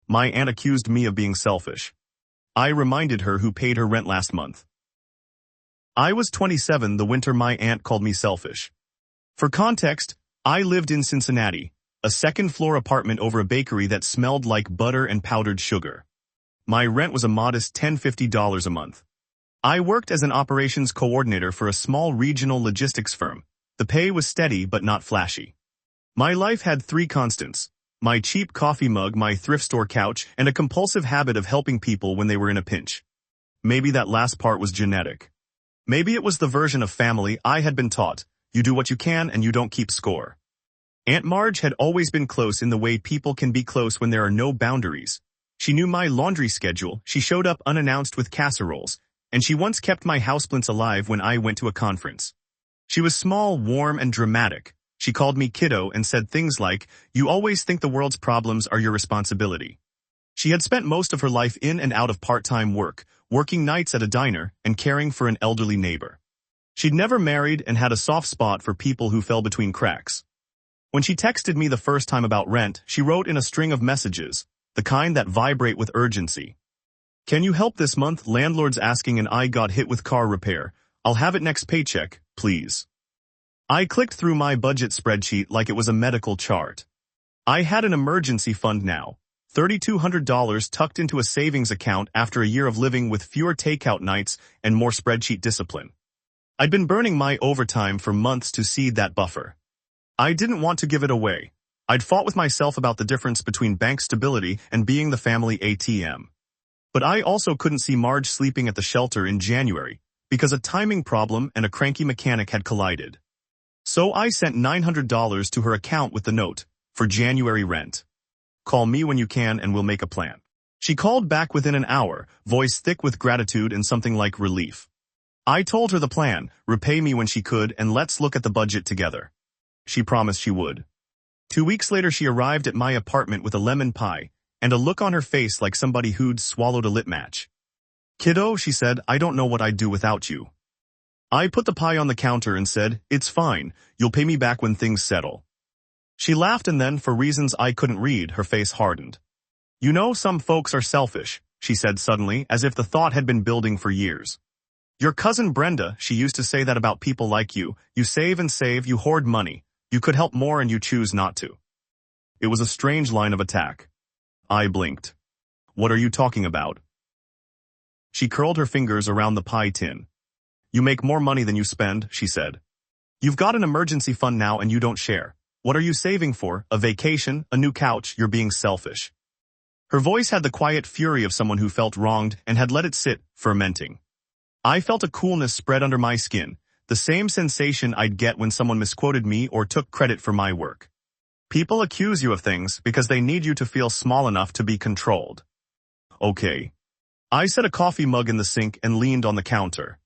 My aunt accused me of being selfish. I reminded her who paid her rent last month. I was 27 the winter my aunt called me selfish. For context, I lived in Cincinnati, a second-floor apartment over a bakery that smelled like butter and powdered sugar. My rent was a modest $10–50 a month. I worked as an operations coordinator for a small regional logistics firm. The pay was steady but not flashy. My life had three constants: my cheap coffee mug, my thrift store couch, and a compulsive habit of helping people when they were in a pinch. Maybe that last part was genetic. Maybe it was the version of family I had been taught: you do what you can and you don't keep score. Aunt Marge had always been close in the way people can be close when there are no boundaries. She knew my laundry schedule, she showed up unannounced with casseroles, and she once kept my houseplants alive when I went to a conference. She was small, warm, and dramatic. She called me kiddo and said things like, "You always think the world's problems are your responsibility." She had spent most of her life in and out of part-time work, working nights at a diner, and caring for an elderly neighbor. She'd never married and had a soft spot for people who fell between cracks. When she texted me the first time about rent, she wrote in a string of messages, the kind that vibrate with urgency. "Can you help this month? Landlord's asking and I got hit with car repair. I'll have it next paycheck, please." I clicked through my budget spreadsheet like it was a medical chart. I had an emergency fund now, $3,200 tucked into a savings account after a year of living with fewer takeout nights and more spreadsheet discipline. I'd been burning my overtime for months to seed that buffer. I didn't want to give it away. I'd fought with myself about the difference between bank stability and being the family ATM. But I also couldn't see Marge sleeping at the shelter in January, because a timing problem and a cranky mechanic had collided. So I sent $900 to her account with the note, "For January rent. Call me when you can and we'll make a plan." She called back within an hour, voice thick with gratitude and something like relief. I told her the plan: repay me when she could and let's look at the budget together. She promised she would. 2 weeks later she arrived at my apartment with a lemon pie, and a look on her face like somebody who'd swallowed a lit match. "Kiddo," she said, "I don't know what I'd do without you." I put the pie on the counter and said, "It's fine, you'll pay me back when things settle." She laughed and then, for reasons I couldn't read, her face hardened. "You know, some folks are selfish," she said suddenly, as if the thought had been building for years. "Your cousin Brenda, she used to say that about people like you. You save and save, you hoard money. You could help more and you choose not to." It was a strange line of attack. I blinked. "What are you talking about?" She curled her fingers around the pie tin. "You make more money than you spend," she said. "You've got an emergency fund now and you don't share. What are you saving for? A vacation? A new couch? You're being selfish." Her voice had the quiet fury of someone who felt wronged and had let it sit, fermenting. I felt a coolness spread under my skin, the same sensation I'd get when someone misquoted me or took credit for my work. People accuse you of things because they need you to feel small enough to be controlled. Okay. I set a coffee mug in the sink and leaned on the counter.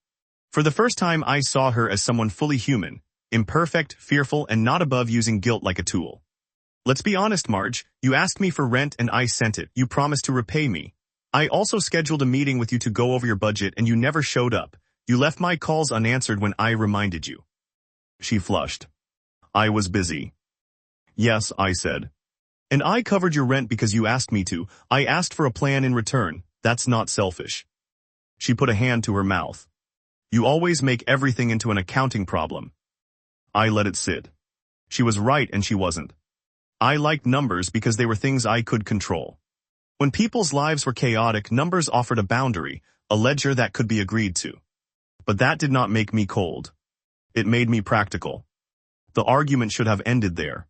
For the first time I saw her as someone fully human, imperfect, fearful, and not above using guilt like a tool. "Let's be honest, Marge, you asked me for rent and I sent it. You promised to repay me. I also scheduled a meeting with you to go over your budget and you never showed up. You left my calls unanswered when I reminded you." She flushed. "I was busy." "Yes," I said. "And I covered your rent because you asked me to. I asked for a plan in return. That's not selfish." She put a hand to her mouth. "You always make everything into an accounting problem." I let it sit. She was right and she wasn't. I liked numbers because they were things I could control. When people's lives were chaotic, numbers offered a boundary, a ledger that could be agreed to. But that did not make me cold. It made me practical. The argument should have ended there.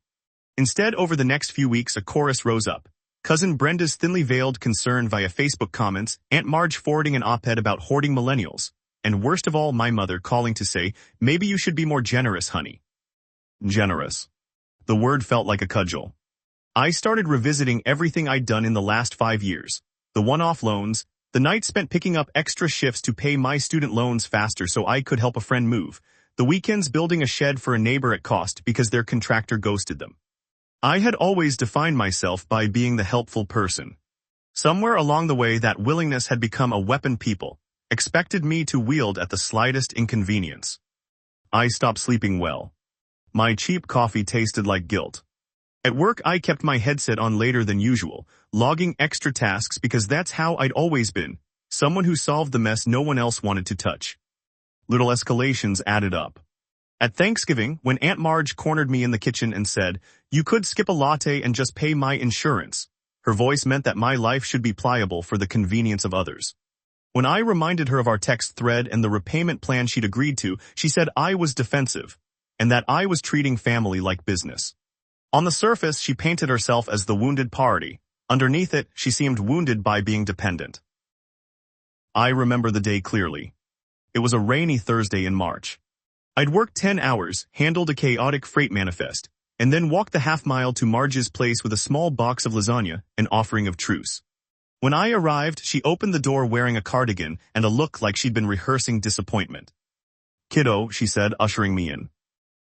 Instead, over the next few weeks, a chorus rose up. Cousin Brenda's thinly veiled concern via Facebook comments, Aunt Marge forwarding an op-ed about hoarding millennials, and worst of all, my mother calling to say, "Maybe you should be more generous, honey." Generous. The word felt like a cudgel. I started revisiting everything I'd done in the last 5 years. The one-off loans, the nights spent picking up extra shifts to pay my student loans faster so I could help a friend move, the weekends building a shed for a neighbor at cost because their contractor ghosted them. I had always defined myself by being the helpful person. Somewhere along the way, that willingness had become a weapon people expected me to wield at the slightest inconvenience. I stopped sleeping well. My cheap coffee tasted like guilt. At work, I kept my headset on later than usual, logging extra tasks because that's how I'd always been, someone who solved the mess no one else wanted to touch. Little escalations added up. At Thanksgiving, when Aunt Marge cornered me in the kitchen and said, "You could skip a latte and just pay my insurance," her voice meant that my life should be pliable for the convenience of others. When I reminded her of our text thread and the repayment plan she'd agreed to, she said I was defensive, and that I was treating family like business. On the surface, she painted herself as the wounded party. Underneath it, she seemed wounded by being dependent. I remember the day clearly. It was a rainy Thursday in March. I'd worked 10 hours, handled a chaotic freight manifest, and then walked the half-mile to Marge's place with a small box of lasagna, an offering of truce. When I arrived, she opened the door wearing a cardigan and a look like she'd been rehearsing disappointment. "Kiddo," she said, ushering me in.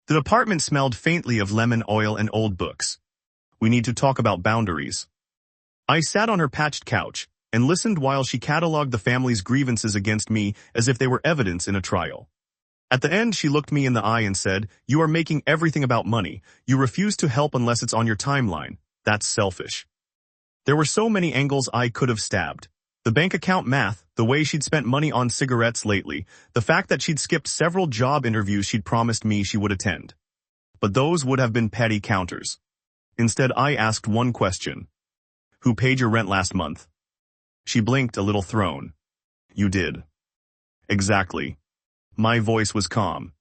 The apartment smelled faintly of lemon oil and old books. "We need to talk about boundaries." I sat on her patched couch and listened while she cataloged the family's grievances against me as if they were evidence in a trial. At the end, she looked me in the eye and said, "You are making everything about money. You refuse to help unless it's on your timeline. That's selfish." There were so many angles I could have stabbed. The bank account math, the way she'd spent money on cigarettes lately, the fact that she'd skipped several job interviews she'd promised me she would attend. But those would have been petty counters. Instead, I asked one question. "Who paid your rent last month?" She blinked, a little thrown. "You did." "Exactly." My voice was calm.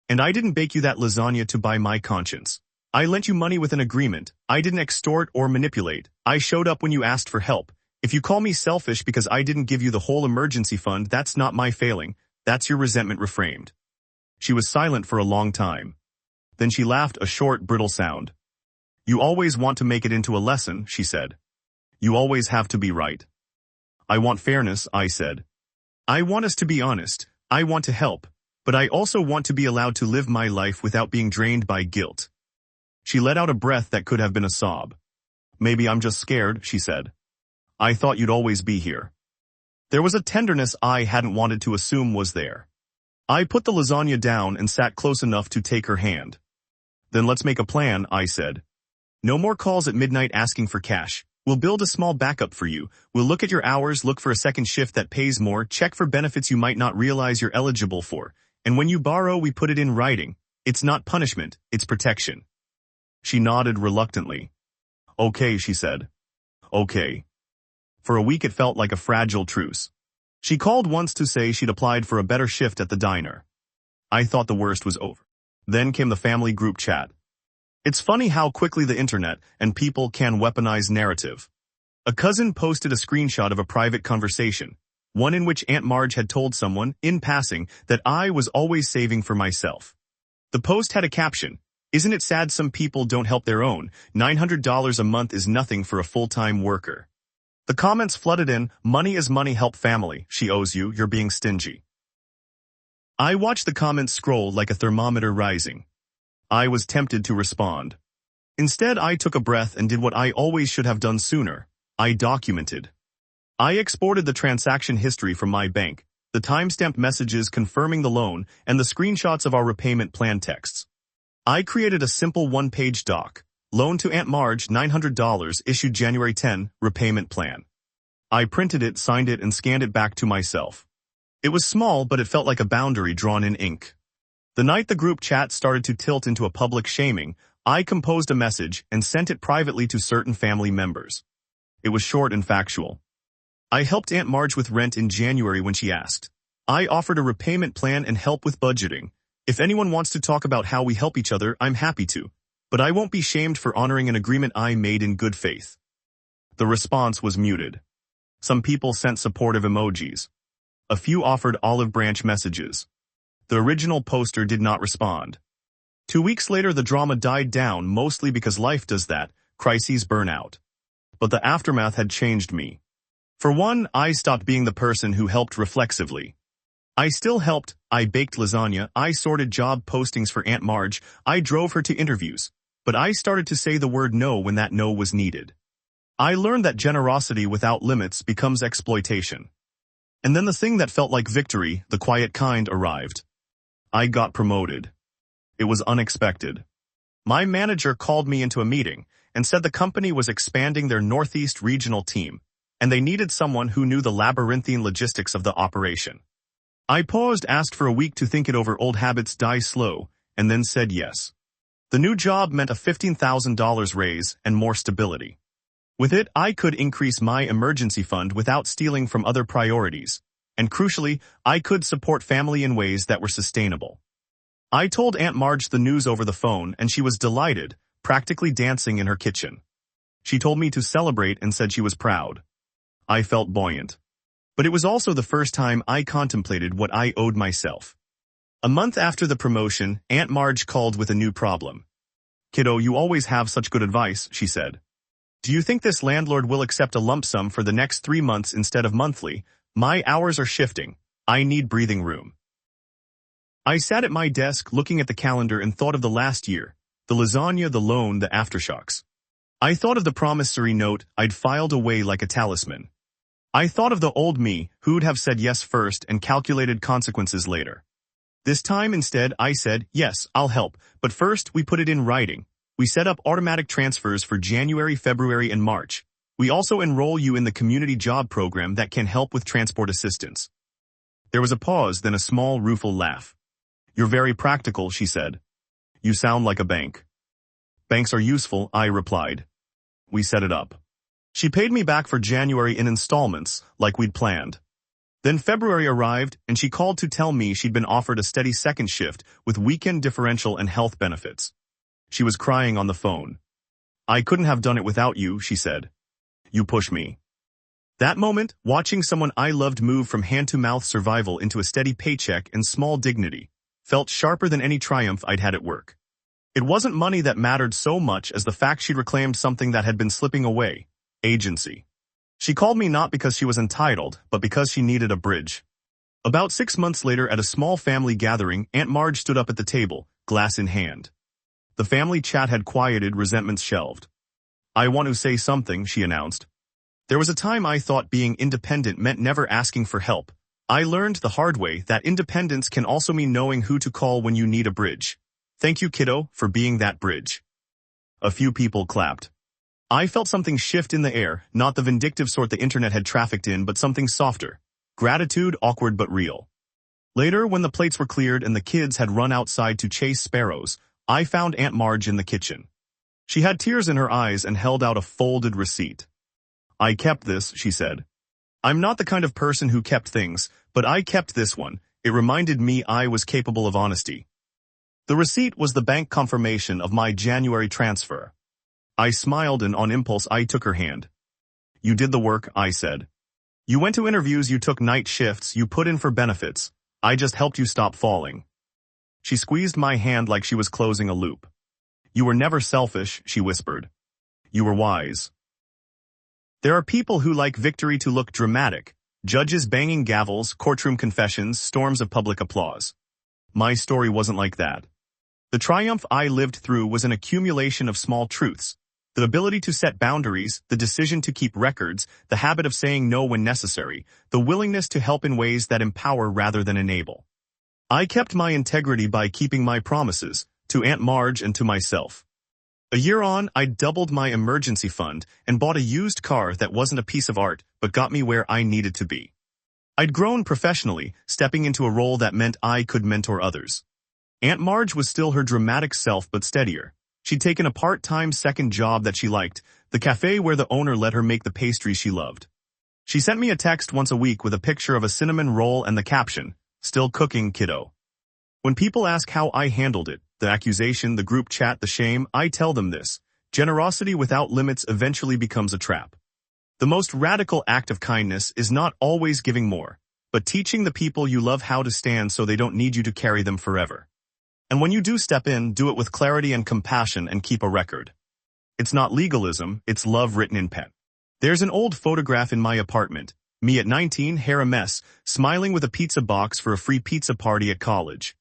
"And I didn't bake you that lasagna to buy my conscience. I lent you money with an agreement. I didn't extort or manipulate. I showed up when you asked for help. If you call me selfish because I didn't give you the whole emergency fund, that's not my failing. That's your resentment reframed." She was silent for a long time. Then she laughed, a short, brittle sound. "You always want to make it into a lesson," she said. "You always have to be right." "I want fairness," I said. "I want us to be honest. I want to help. But I also want to be allowed to live my life without being drained by guilt." She let out a breath that could have been a sob. "Maybe I'm just scared," she said. "I thought you'd always be here." There was a tenderness I hadn't wanted to assume was there. I put the lasagna down and sat close enough to take her hand. "Then let's make a plan," I said. "No more calls at midnight asking for cash. We'll build a small backup for you. We'll look at your hours, look for a second shift that pays more, check for benefits you might not realize you're eligible for. And when you borrow, we put it in writing. It's not punishment, it's protection." She nodded reluctantly. "Okay," she said. "Okay." For a week it felt like a fragile truce. She called once to say she'd applied for a better shift at the diner. I thought the worst was over. Then came the family group chat. It's funny how quickly the internet and people can weaponize narrative. A cousin posted a screenshot of a private conversation, one in which Aunt Marge had told someone, in passing, that I was always saving for myself. The post had a caption, "Isn't it sad some people don't help their own? $900 a month is nothing for a full-time worker." The comments flooded in, "Money is money, help family. She owes you, you're being stingy." I watched the comments scroll like a thermometer rising. I was tempted to respond. Instead, I took a breath and did what I always should have done sooner. I documented. I exported the transaction history from my bank, the timestamped messages confirming the loan, and the screenshots of our repayment plan texts. I created a simple one-page doc. Loan to Aunt Marge, $900, issued January 10, repayment plan. I printed it, signed it, and scanned it back to myself. It was small, but it felt like a boundary drawn in ink. The night the group chat started to tilt into a public shaming, I composed a message and sent it privately to certain family members. It was short and factual. I helped Aunt Marge with rent in January when she asked. I offered a repayment plan and help with budgeting. If anyone wants to talk about how we help each other, I'm happy to. But I won't be shamed for honoring an agreement I made in good faith. The response was muted. Some people sent supportive emojis. A few offered olive branch messages. The original poster did not respond. 2 weeks later, the drama died down, mostly because life does that, crises burn out. But the aftermath had changed me. For one, I stopped being the person who helped reflexively. I still helped. I baked lasagna, I sorted job postings for Aunt Marge, I drove her to interviews. But I started to say the word no when that no was needed. I learned that generosity without limits becomes exploitation. And then the thing that felt like victory, the quiet kind, arrived. I got promoted. It was unexpected. My manager called me into a meeting, and said the company was expanding their Northeast regional team, and they needed someone who knew the labyrinthine logistics of the operation. I paused, asked for a week to think it over. Old habits die slow, and then said yes. The new job meant a $15,000 raise and more stability. With it, I could increase my emergency fund without stealing from other priorities, and crucially, I could support family in ways that were sustainable. I told Aunt Marge the news over the phone, and she was delighted, practically dancing in her kitchen. She told me to celebrate and said she was proud. I felt buoyant. But it was also the first time I contemplated what I owed myself. A month after the promotion, Aunt Marge called with a new problem. "Kiddo, you always have such good advice," she said. "Do you think this landlord will accept a lump sum for the next 3 months instead of monthly? My hours are shifting. I need breathing room." I sat at my desk looking at the calendar and thought of the last year, the lasagna, the loan, the aftershocks. I thought of the promissory note I'd filed away like a talisman. I thought of the old me who'd have said yes first and calculated consequences later. This time instead I said, "Yes, I'll help, but first we put it in writing. We set up automatic transfers for January, February, and March. We also enroll you in the community job program that can help with transport assistance." There was a pause, then a small, rueful laugh. "You're very practical," she said. "You sound like a bank." "Banks are useful," I replied. We set it up. She paid me back for January in installments, like we'd planned. Then February arrived, and she called to tell me she'd been offered a steady second shift with weekend differential and health benefits. She was crying on the phone. "I couldn't have done it without you," she said. "You push me." That moment, watching someone I loved move from hand-to-mouth survival into a steady paycheck and small dignity, felt sharper than any triumph I'd had at work. It wasn't money that mattered so much as the fact she'd reclaimed something that had been slipping away: agency. She called me not because she was entitled, but because she needed a bridge. About 6 months later, at a small family gathering, Aunt Marge stood up at the table, glass in hand. The family chat had quieted, resentments shelved. "I want to say something," she announced. "There was a time I thought being independent meant never asking for help. I learned the hard way that independence can also mean knowing who to call when you need a bridge. Thank you, kiddo, for being that bridge." A few people clapped. I felt something shift in the air, not the vindictive sort the internet had trafficked in, but something softer. Gratitude, awkward but real. Later, when the plates were cleared and the kids had run outside to chase sparrows, I found Aunt Marge in the kitchen. She had tears in her eyes and held out a folded receipt. "I kept this," she said. "I'm not the kind of person who kept things, but I kept this one. It reminded me I was capable of honesty." The receipt was the bank confirmation of my January transfer. I smiled, and on impulse I took her hand. "You did the work," I said. "You went to interviews, you took night shifts, you put in for benefits. I just helped you stop falling." She squeezed my hand like she was closing a loop. "You were never selfish," she whispered. "You were wise." There are people who like victory to look dramatic: judges banging gavels, courtroom confessions, storms of public applause. My story wasn't like that. The triumph I lived through was an accumulation of small truths: the ability to set boundaries, the decision to keep records, the habit of saying no when necessary, the willingness to help in ways that empower rather than enable. I kept my integrity by keeping my promises, to Aunt Marge and to myself. A year on, I doubled my emergency fund and bought a used car that wasn't a piece of art but got me where I needed to be. I'd grown professionally, stepping into a role that meant I could mentor others. Aunt Marge was still her dramatic self but steadier. She'd taken a part-time second job that she liked, the cafe where the owner let her make the pastries she loved. She sent me a text once a week with a picture of a cinnamon roll and the caption, "Still cooking, kiddo." When people ask how I handled it, the accusation, the group chat, the shame, I tell them this: generosity without limits eventually becomes a trap. The most radical act of kindness is not always giving more, but teaching the people you love how to stand so they don't need you to carry them forever. And when you do step in, do it with clarity and compassion and keep a record. It's not legalism, it's love written in pen. There's an old photograph in my apartment, me at 19, hair a mess, smiling with a pizza box for a free pizza party at college.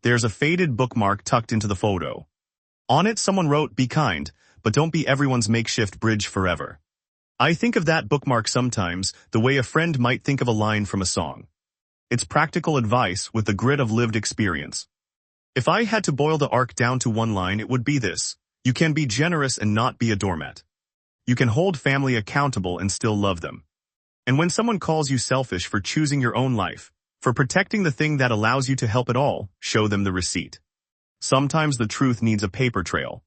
There's a faded bookmark tucked into the photo. On it, someone wrote, "Be kind, but don't be everyone's makeshift bridge forever." I think of that bookmark sometimes the way a friend might think of a line from a song. It's practical advice with the grit of lived experience. If I had to boil the arc down to one line, it would be this: You can be generous and not be a doormat. You can hold family accountable and still love them. And when someone calls you selfish for choosing your own life, for protecting the thing that allows you to help it all, show them the receipt. Sometimes the truth needs a paper trail.